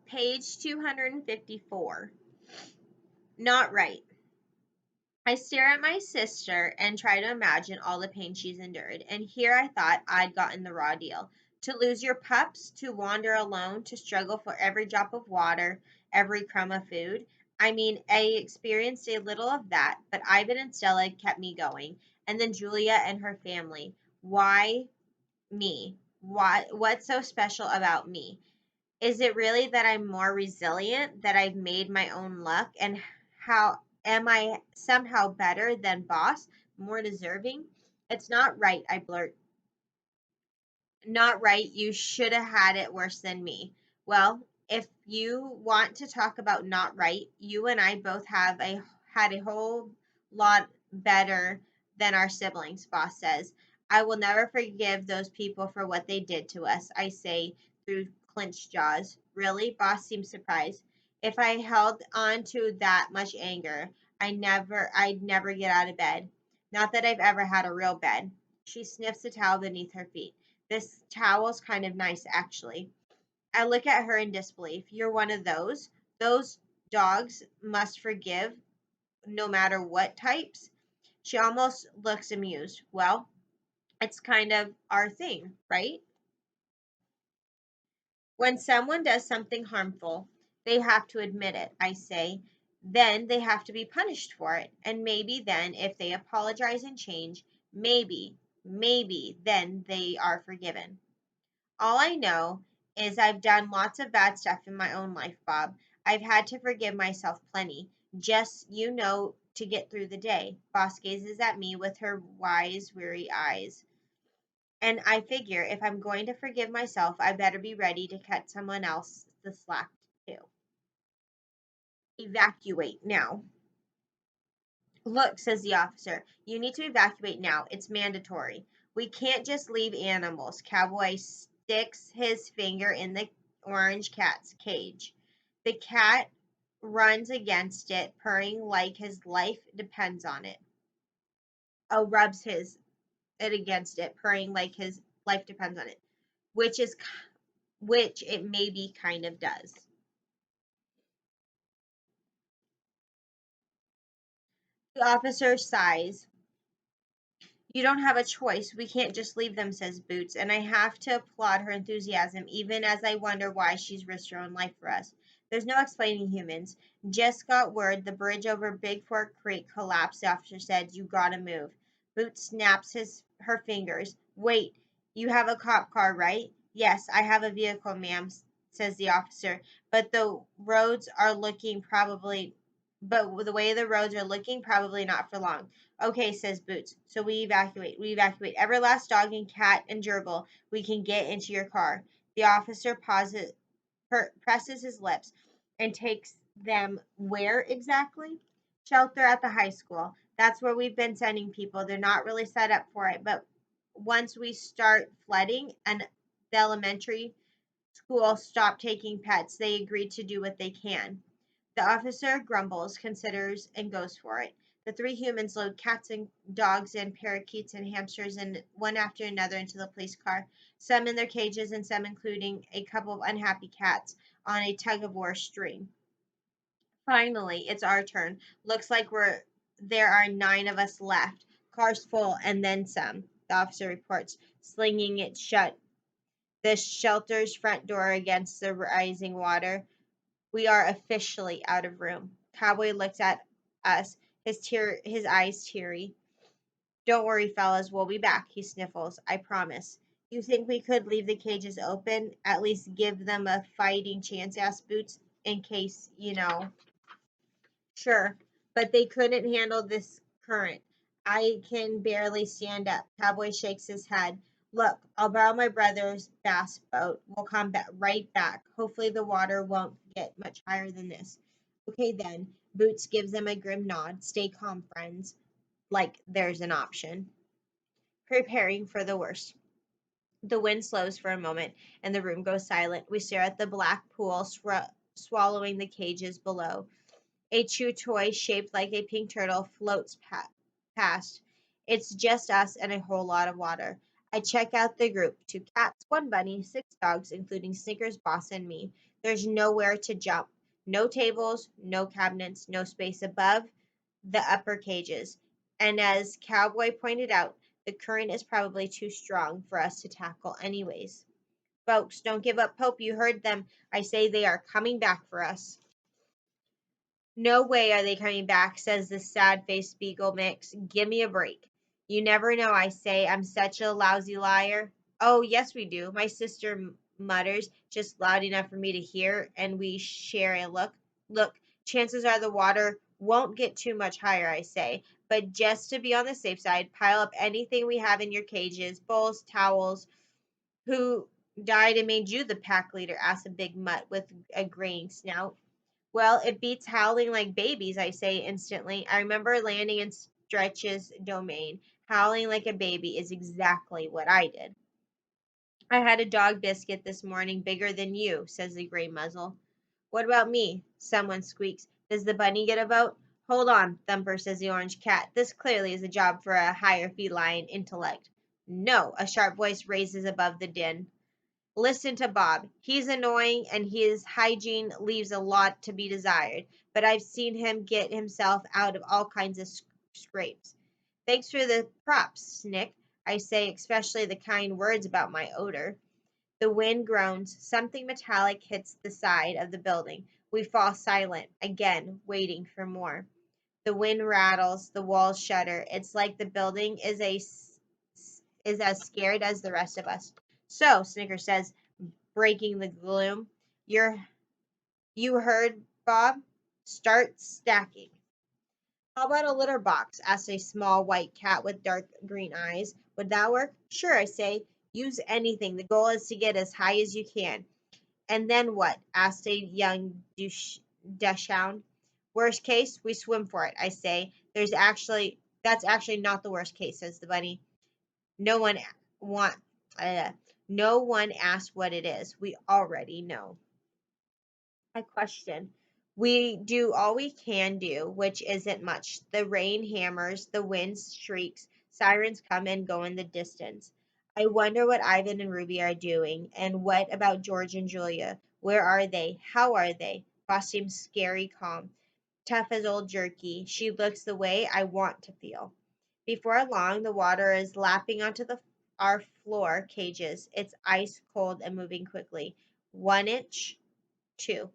Page 254. Not right. I stare at my sister and try to imagine all the pain she's endured, and here I thought I'd gotten the raw deal. To lose your pups, to wander alone, to struggle for every drop of water, every crumb of food. I mean, I experienced a little of that, but Ivan and Stella kept me going. And then Julia and her family. Why me? What's so special about me? Is it really that I'm more resilient, that I've made my own luck, and how am I somehow better than boss, more deserving? It's not right, I blurt. Not right, you should have had it worse than me. Well, if you want to talk about not right, you and I both had a whole lot better than our siblings, boss says. I will never forgive those people for what they did to us, I say through clenched jaws. Really? Boss seems surprised. If I held on to that much anger, I'd never get out of bed. Not that I've ever had a real bed. She sniffs the towel beneath her feet. This towel's kind of nice, actually. I look at her in disbelief. You're one of those? Those dogs must forgive no matter what types? She almost looks amused. Well, it's kind of our thing, right? When someone does something harmful, they have to admit it, I say. Then they have to be punished for it. And maybe then, if they apologize and change, maybe then they are forgiven. All I know is I've done lots of bad stuff in my own life, Bob. I've had to forgive myself plenty, just, to get through the day. Boss gazes at me with her wise, weary eyes. And I figure if I'm going to forgive myself, I better be ready to cut someone else the slack too. Evacuate now. Look, says the officer, you need to evacuate now. It's mandatory. We can't just leave animals. Cowboy sticks his finger in the orange cat's cage. The cat runs against it, purring like his life depends on it. Oh, rubs his it against it, purring like his life depends on it, which is which it maybe kind of does. The officer sighs. You don't have a choice. We can't just leave them, says Boots, and I have to applaud her enthusiasm, even as I wonder why she's risked her own life for us. There's no explaining humans. Just got word the bridge over Big Fork Creek collapsed, the officer said. You gotta move. Boots snaps her fingers. Wait, you have a cop car, right? Yes, I have a vehicle, ma'am, says the officer, but the way the roads are looking, probably not for long. Okay, says Boots. So we evacuate. We evacuate every last dog and cat and gerbil we can get into your car. The officer presses his lips and takes them where exactly? Shelter at the high school. That's where we've been sending people. They're not really set up for it, but once we start flooding and the elementary school stop taking pets, they agreed to do what they can. The officer grumbles, considers, and goes for it. The three humans load cats and dogs and parakeets and hamsters and one after another into the police car, some in their cages and some including a couple of unhappy cats on a tug-of-war string. Finally, it's our turn. Looks like there are 9 of us left. Car's full and then some, the officer reports, slinging it shut. The shelter's front door against the rising water. We are officially out of room. Cowboy looks at us, his eyes teary. Don't worry, fellas, we'll be back, he sniffles. I promise. You think we could leave the cages open? At least give them a fighting chance, asked Boots, in case. Sure, but they couldn't handle this current. I can barely stand up. Cowboy shakes his head. Look, I'll borrow my brother's bass boat. We'll come right back. Hopefully the water won't get much higher than this. Okay then. Boots gives them a grim nod. Stay calm, friends. Like there's an option. Preparing for the worst. The wind slows for a moment, and the room goes silent. We stare at the black pool swallowing the cages below. A chew toy shaped like a pink turtle floats past. It's just us and a whole lot of water. I check out the group: 2 cats, 1 bunny, 6 dogs, including Snickers, Boss, and me. There's nowhere to jump. No tables, no cabinets, no space above the upper cages. And as Cowboy pointed out, the current is probably too strong for us to tackle anyways. Folks, don't give up hope. You heard them. I say they are coming back for us. No way are they coming back, says the sad-faced Beagle Mix. Give me a break. You never know, I say. I'm such a lousy liar. Oh, yes, we do. My sister mutters, just loud enough for me to hear, and we share a look. Look, chances are the water won't get too much higher, I say. But just to be on the safe side, pile up anything we have in your cages: bowls, towels. Who died and made you the pack leader? Asked a big mutt with a graying snout. Well, it beats howling like babies, I say instantly. I remember landing in Stretch's domain. Howling like a baby is exactly what I did. I had a dog biscuit this morning bigger than you, says the gray muzzle. What about me? Someone squeaks. Does the bunny get a vote? Hold on, Thumper, says the orange cat. This clearly is a job for a higher feline intellect. No, a sharp voice raises above the din. Listen to Bob. He's annoying and his hygiene leaves a lot to be desired, but I've seen him get himself out of all kinds of scrapes. Thanks for the props, Snick, I say, especially the kind words about my odor. The wind groans. Something metallic hits the side of the building. We fall silent, again, waiting for more. The wind rattles, the walls shudder. It's like the building is as scared as the rest of us. So, Snicker says, breaking the gloom, you heard, Bob? Start stacking. How about a litter box? Asked a small white cat with dark green eyes. Would that work? Sure, I say. Use anything. The goal is to get as high as you can. And then what? Asked a young dachshund. Worst case, we swim for it, I say. That's actually not the worst case, says the bunny. No one want uh, no one asked what it is. We already know. I question. We do all we can do, which isn't much. The rain hammers, the wind shrieks, sirens come and go in the distance. I wonder what Ivan and Ruby are doing, and what about George and Julia? Where are they? How are they? Boss seems scary calm, tough as old jerky. She looks the way I want to feel. Before long, the water is lapping onto our floor cages. It's ice cold and moving quickly. 1 inch, two.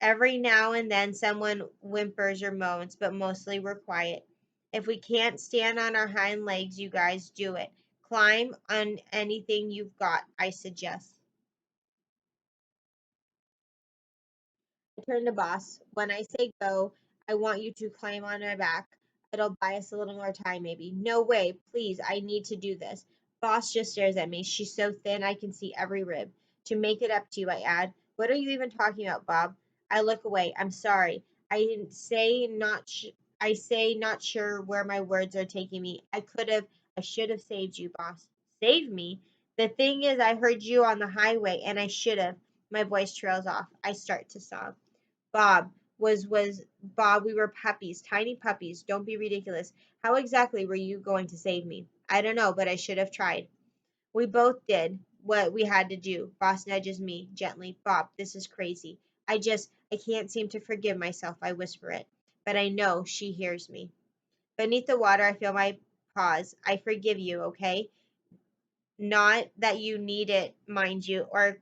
Every now and then someone whimpers or moans, but mostly we're quiet. If we can't stand on our hind legs, you guys do it. Climb on anything you've got, I suggest. I turn to Boss. When I say go, I want you to climb on my back. It'll buy us a little more time, maybe. No way, please, I need to do this. Boss just stares at me. She's so thin I can see every rib. To make it up to you, I add. What are you even talking about, Bob? I look away. I'm sorry. I say not sure where my words are taking me. I should have saved you, Boss. Save me? The thing is, I heard you on the highway, and I should have. My voice trails off. I start to sob. Bob was Bob, we were puppies, tiny puppies. Don't be ridiculous. How exactly were you going to save me? I don't know, but I should have tried. We both did what we had to do. Boss nudges me gently. Bob, this is crazy. I can't seem to forgive myself. I whisper it, but I know she hears me. Beneath the water, I feel my pause. I forgive you, okay? Not that you need it, mind you, or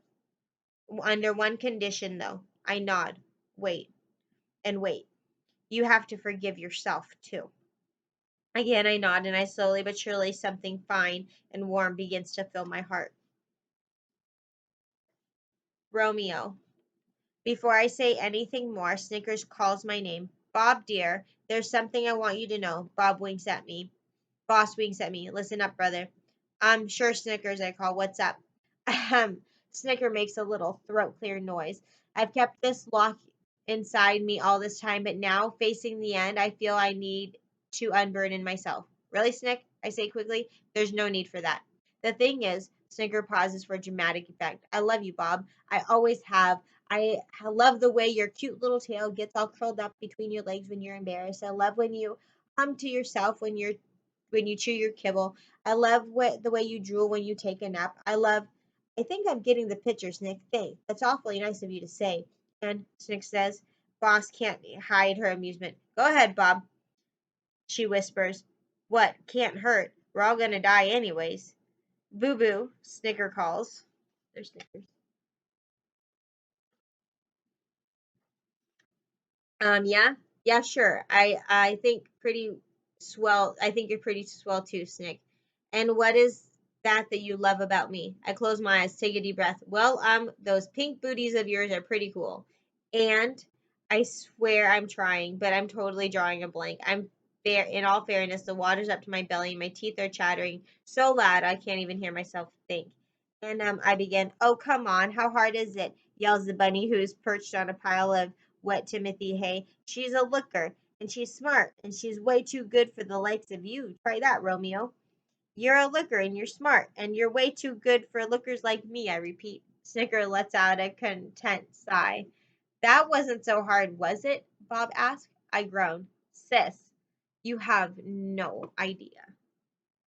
under one condition, though. I nod. Wait and wait. You have to forgive yourself, too. Again, I nod, and I slowly but surely something fine and warm begins to fill my heart. Romeo. Before I say anything more, Snickers calls my name. Bob, dear, there's something I want you to know. Bob winks at me. Boss winks at me. Listen up, brother. I'm sure, Snickers, I call. What's up? Ahem. Snicker makes a little throat clear noise. I've kept this lock inside me all this time, but now, facing the end, I feel I need to unburden myself. Really, Snick? I say quickly. There's no need for that. The thing is, Snicker pauses for dramatic effect. I love you, Bob. I always have. I love the way your cute little tail gets all curled up between your legs when you're embarrassed. I love when you hum to yourself when you're when you chew your kibble. I love the way you drool when you take a nap. I think I'm getting the picture, Snick. Thanks. That's awfully nice of you to say. And Snick says, Boss can't hide her amusement. Go ahead, Bob, she whispers. What? Can't hurt. We're all gonna die anyways. Boo Boo, Snicker calls. They're Snickers. Yeah, yeah, sure. I think pretty swell. I think you're pretty swell too, Snick. And what is that you love about me? I close my eyes, take a deep breath. Well, those pink booties of yours are pretty cool. And I swear I'm trying, but I'm totally drawing a blank. I'm fair. In all fairness, the water's up to my belly, and my teeth are chattering so loud I can't even hear myself think. And I begin. Oh, come on! How hard is it? Yells the bunny, who's perched on a pile of wet Timothy hay. She's a looker, and she's smart, and she's way too good for the likes of you. Try that, Romeo. You're a looker, and you're smart, and you're way too good for lookers like me, I repeat. Snicker lets out a content sigh. That wasn't so hard, was it? Bob asked. I groaned. Sis, you have no idea.